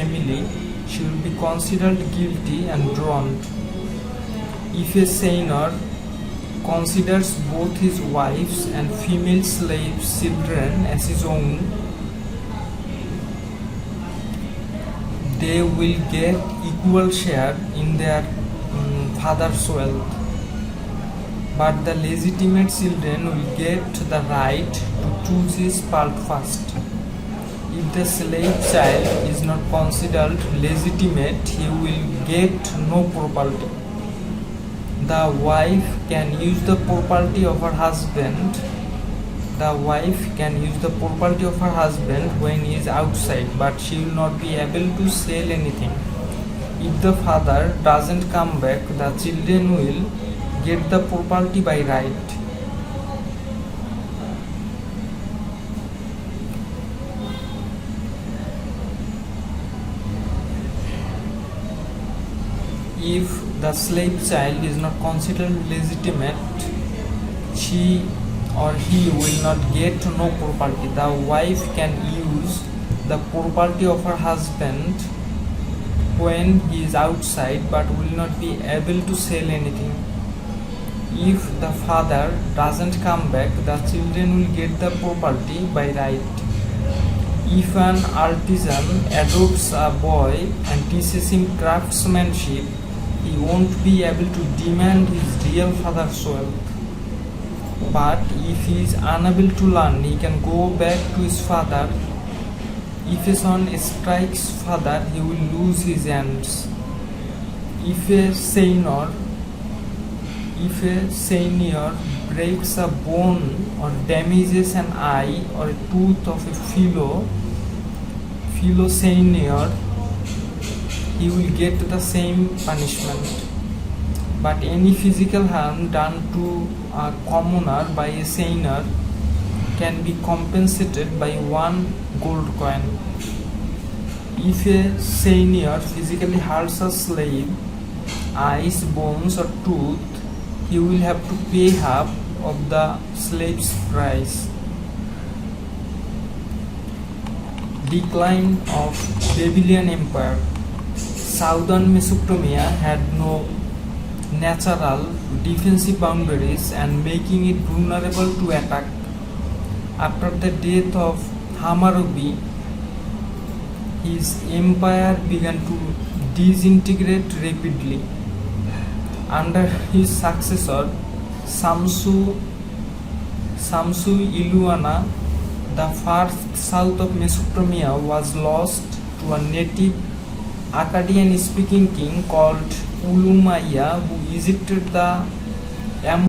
family, she will be considered guilty and drowned. If a sailor considers both his wives and female slave children as his own, they will get equal share in their father's wealth. But the legitimate children will get the right to choose his part first. If the slave child is not considered legitimate, he will get no property. The wife can use the property of her husband. The wife can use the property of her husband when he is outside, but she will not be able to sell anything. If the father doesn't come back, the children will get the property by right. If the slave child is not considered legitimate, she or he will not get no property. The wife can use the property of her husband when he is outside, but will not be able to sell anything. If the father doesn't come back, the children will get the property by right. If an artisan adopts a boy and teaches him craftsmanship, he won't be able to demand his real father's wealth. But if he is unable to learn, he can go back to his father. If a son strikes father, he will lose his hands. If a senior breaks a bone or damages an eye or a tooth of a fellow senior, he will get the same punishment. But any physical harm done to a commoner by a senior can be compensated by 1 gold coin. If a senior physically hurts a slave, eyes, bones or tooth, he will have to pay half of the slave's price. Decline of Babylonian Empire. Southern Mesopotamia had no natural defensive boundaries and making it vulnerable to attack. After the death of Hammurabi, his empire began to disintegrate rapidly. Under his successor, Samsu Iluana, the far south of Mesopotamia was lost to a native Akkadian-speaking king called Ulumaya, who erected the